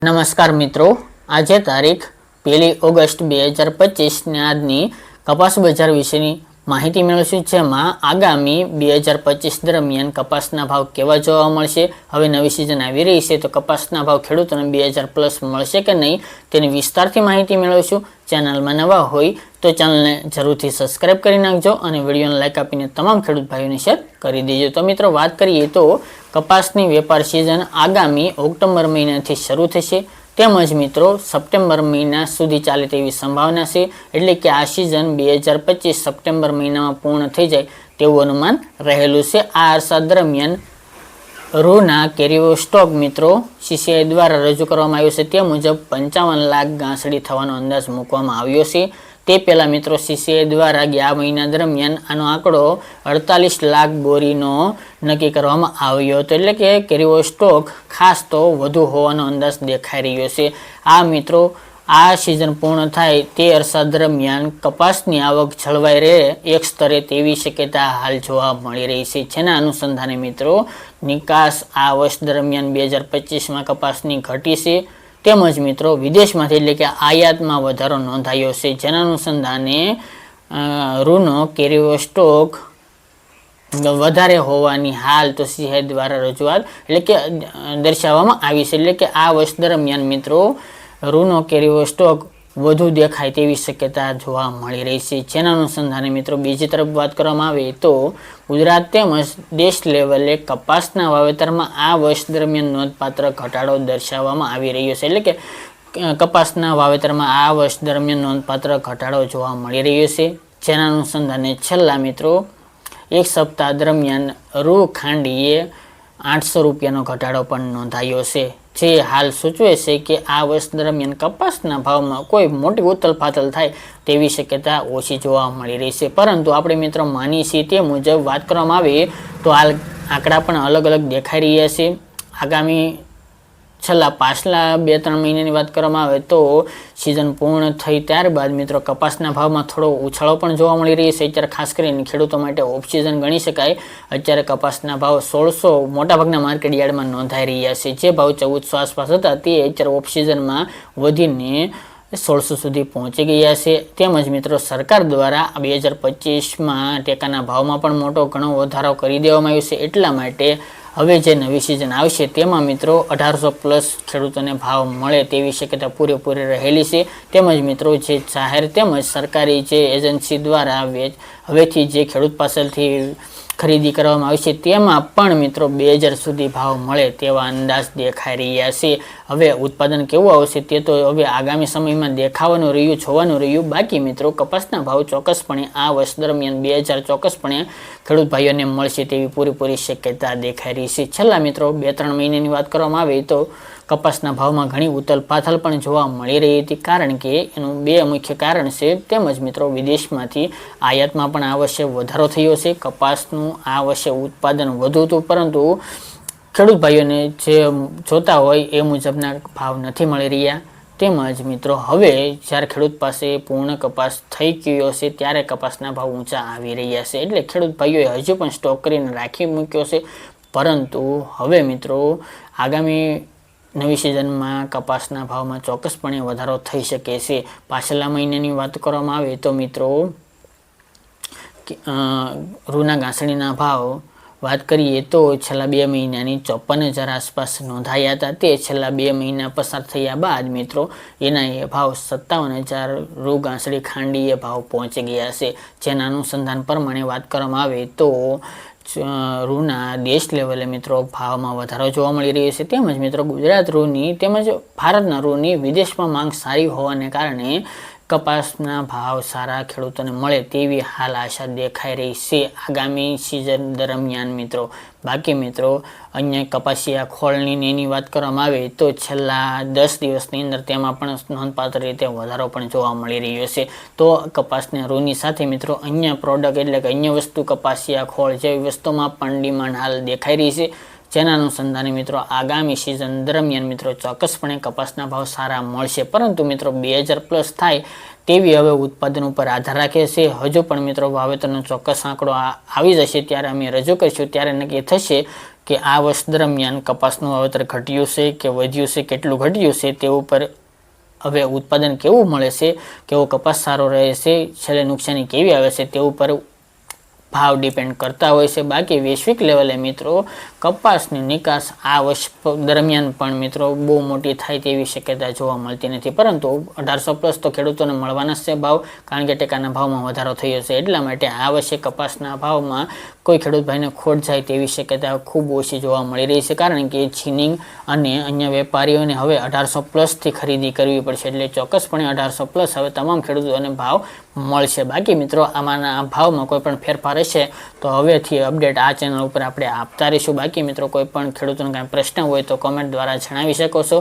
નમસ્કાર મિત્રો, આજે તારીખ 1 ઓગસ્ટ 2025 ને આજની કપાસ બજાર વિશેની માહિતી મેળવીશું, જેમાં આગામી 2025 દરમિયાન કપાસના ભાવ કેવા જોવા મળશે, હવે નવી સિઝન આવી રહી છે તો કપાસના ભાવ ખેડૂતોને 2000 પ્લસ મળશે કે નહીં તેની વિસ્તારથી માહિતી મેળવીશું। ચેનલમાં નવા હોય તો ચેનલને જરૂરથી સબસ્ક્રાઇબ કરી નાખજો અને વિડીયોને લાઇક આપીને તમામ ખેડૂત ભાઈઓને શેર કરી દેજો। તો મિત્રો વાત કરીએ તો કપાસની વેપાર સિઝન આગામી ઓક્ટોબર મહિનાથી શરૂ થશે, તેમજ મિત્રો સપ્ટેમ્બર મહિના સુધી ચાલે તેવી સંભાવના છે, એટલે કે આ સિઝન 2025 સપ્ટેમ્બર મહિનામાં પૂર્ણ થઈ જાય તેવું અનુમાન રહેલું છે। આ અરસા દરમિયાન રૂના કેરીઓ સ્ટોક મિત્રો CCI દ્વારા રજૂ કરવામાં આવ્યો છે, તે મુજબ 55 લાખ ગાંસડી થવાનો અંદાજ મૂકવામાં આવ્યો છે। તે પહેલા મિત્રો CCI દ્વારા ગયા મહિના દરમિયાન આનો આંકડો 48 લાખ બોરીનો નક્કી કરવામાં આવ્યો હતો, એટલે કે કેરીઓ સ્ટોક ખાસ તો વધુ હોવાનો અંદાજ દેખાઈ રહ્યો છે। આ મિત્રો આ સિઝન પૂર્ણ થાય તે અરસા દરમિયાન કપાસની આવક જળવાઈ રહે એક સ્તરે તેવી શક્યતા હાલ જોવા મળી રહી છે, જેના અનુસંધાને મિત્રો નિકાસ આ વર્ષ દરમિયાન 2025માં કપાસની ઘટી છે, તેમજ મિત્રો વિદેશમાંથી એટલે કે આયાતમાં વધારો નોંધાયો છે, જેના અનુસંધાને રૂનો કેરીઓ સ્ટોક વધારે હોવાની હાલ તો CCI દ્વારા રજૂઆત એટલે કે દર્શાવવામાં આવી છે, એટલે કે આ વર્ષ દરમિયાન મિત્રો રૂનો કેરીઓ સ્ટોક વધુ દેખાય તેવી શક્યતા જોવા મળી રહી છે, જેના અનુસંધાને મિત્રો બીજી તરફ વાત કરવામાં આવે તો ગુજરાત તેમજ દેશ લેવલે કપાસના વાવેતરમાં આ વર્ષ દરમિયાન નોંધપાત્ર ઘટાડો દર્શાવવામાં આવી રહ્યો છે, એટલે કે કપાસના વાવેતરમાં આ વર્ષ દરમિયાન નોંધપાત્ર ઘટાડો જોવા મળી રહ્યો છે, જેના અનુસંધાને છેલ્લા મિત્રો એક સપ્તાહ દરમિયાન રૂ ખાંડીએ 800 રૂપિયાનો ઘટાડો પણ નોંધાયો છે, જે હાલ સૂચવે છે કે આ વર્ષ દરમિયાન કપાસના ભાવમાં કોઈ મોટી ઉથલપાથલ થાય તેવી શક્યતા ઓછી જોવા મળી રહી છે। પરંતુ આપણે મિત્રો માનીએ છીએ તે મુજબ વાત કરવામાં આવે તો હાલ આંકડા પણ અલગ અલગ દેખાઈ રહ્યા છે। આગામી છેલ્લા પાછલા 2-3 મહિનાની વાત કરવામાં આવે તો સિઝન પૂર્ણ થઈ ત્યારબાદ મિત્રો કપાસના ભાવમાં થોડો ઉછાળો પણ જોવા મળી રહ્યો છે। અત્યારે ખાસ કરીને ખેડૂતો માટે ઓફ સિઝન ગણી શકાય। અત્યારે કપાસના ભાવ 1600 મોટાભાગના માર્કેટ યાર્ડમાં નોંધાઈ રહ્યા છે, જે ભાવ 1400 આસપાસ હતા તે અત્યારે ઓફ સિઝનમાં વધીને 1600 સુધી પહોંચી ગયા છે। તેમજ મિત્રો સરકાર દ્વારા 2025માં ટેકાના ભાવમાં પણ મોટો ઘણો વધારો કરી દેવામાં આવ્યો છે, એટલા માટે હવે જે નવી સિઝન આવશે તેમાં મિત્રો 1800 પ્લસ ખેડૂતોને ભાવ મળે તેવી શક્યતા પૂરેપૂરી રહેલી છે। તેમજ મિત્રો જે જાહેર તેમજ સરકારી જે એજન્સી દ્વારા હવેથી જે ખેડૂત પાસેથી ખરીદી કરવામાં આવી છે તેમાં પણ મિત્રો 2000 સુધી ભાવ મળે તેવા અંદાજ દેખાઈ રહ્યા છે। હવે ઉત્પાદન કેવું આવશે તે તો હવે આગામી સમયમાં દેખાવાનું રહ્યું, જોવાનું રહ્યું। બાકી મિત્રો કપાસના ભાવ ચોક્કસપણે આ વર્ષ દરમિયાન 2000 ચોક્કસપણે ખેડૂત ભાઈઓને મળશે તેવી પૂરેપૂરી શક્યતા દેખાઈ રહી છે। છેલ્લા મિત્રો 2-3 મહિનાની વાત કરવામાં આવે તો કપાસના ભાવમાં ઘણી ઉથલપાથલ પણ જોવા મળી રહી હતી, કારણ કે એનું 2 મુખ્ય કારણ છે, તેમજ મિત્રો વિદેશમાંથી આયાતમાં પણ આ વર્ષે વધારો થયો છે। કપાસનું આ વર્ષે ઉત્પાદન વધુ હતું, પરંતુ ખેડૂત ભાઈઓને જે જોતા હોય એ મુજબના ભાવ નથી મળી રહ્યા। તેમજ મિત્રો હવે જ્યારે ખેડૂત પાસે પૂર્ણ કપાસ થઈ ગયો છે ત્યારે કપાસના ભાવ ઊંચા આવી રહ્યા છે, એટલે ખેડૂત ભાઈઓએ હજુ પણ સ્ટોક કરીને રાખી મૂક્યો છે, પરંતુ હવે મિત્રો આગામી નવી સિઝનમાં કપાસના ભાવમાં ચોક્કસપણે વધારો થઈ શકે છે। પાછલા મહિનાની વાત કરવામાં આવે તો મિત્રો રૂના ઘાસડીના ભાવ વાત કરીએ તો છેલ્લા 2 મહિનાની 54,000 આસપાસ નોંધાયા હતા, તે છેલ્લા 2 મહિના પસાર થયા બાદ મિત્રો એના એ ભાવ 57,000 રૂ ઘાસડી ખાંડીએ ભાવ પહોંચી ગયા છે। જેના અનુસંધાન પ્રમાણે વાત કરવામાં આવે તો રૂના દેશ લેવલે મિત્રો ભાવમાં વધારો જોવા મળી રહ્યો છે, તેમજ મિત્રો ગુજરાત રૂની તેમજ ભારતના રૂની વિદેશમાં માંગ સારી હોવાને કારણે કપાસના ભાવ સારા ખેડૂતોને મળે તેવી હાલ આશા દેખાઈ રહી છે આગામી સિઝન દરમિયાન મિત્રો। બાકી મિત્રો અન્ય કપાસિયા ખોળની એની વાત કરવામાં આવે તો છેલ્લા 10 દિવસની અંદર તેમાં પણ નોંધપાત્ર રીતે વધારો પણ જોવા મળી રહ્યો છે। તો કપાસના રૂની સાથે મિત્રો અન્ય પ્રોડક્ટ એટલે કે અન્ય વસ્તુ કપાસિયા ખોળ જેવી વસ્તુમાં પણ ડિમાન્ડ હાલ દેખાઈ રહી છે, જેના અનુસંધાને મિત્રો આગામી સિઝન દરમિયાન મિત્રો ચોક્કસપણે કપાસના ભાવ સારા મળશે, પરંતુ મિત્રો 2000 પ્લસ થાય તેવી હવે ઉત્પાદન ઉપર આધાર રાખે છે। હજુ પણ મિત્રો વાવેતરનો ચોક્કસ આંકડો આવી જશે ત્યારે અમે રજૂ કરીશું, ત્યારે નક્કી થશે કે આ વર્ષ દરમિયાન કપાસનું વાવેતર ઘટ્યું છે કે વધ્યું છે, કેટલું ઘટ્યું છે તે ઉપર હવે ઉત્પાદન કેવું મળે છે, કેવો કપાસ સારો રહે છે, છેલ્લે નુકસાની કેવી આવે છે તે ઉપર ભાવ ડિપેન્ડ કરતા હોય છે. બાકી વૈશ્વિક લેવલે મિત્રો કપાસની નિકાસ આ વર્ષ દરમિયાન પણ મિત્રો બહુ મોટી થાય તેવી શક્યતા જોવા મળતી નથી, પરંતુ 1800+ તો ખેડૂતોને મળવાના જ છે ભાવ, કારણ કે ટેકાના ભાવમાં વધારો થયો છે. એટલા માટે આ વર્ષે કપાસના ભાવમાં કોઈ ખેડૂત ભાઈને ખોટ જાય તેવી શક્યતા ખૂબ ઓછી જોવા મળી રહી છે, કારણ કે જીનિંગ અને અન્ય વેપારીઓને હવે 1800+ થી ખરીદી કરવી પડશે, એટલે ચોક્કસપણે 1800+ હવે તમામ ખેડૂતોને ભાવ મળશે. બાકી મિત્રો આમાંના ભાવમાં કોઈ પણ ફેરફાર હશે તો હવેથી અપડેટ આ ચેનલ ઉપર આપણે આપતા રહીશું. બાકી મિત્રો કોઈ પણ ખેડૂતોને કાંઈ પ્રશ્ન હોય તો કોમેન્ટ દ્વારા જણાવી શકો છો.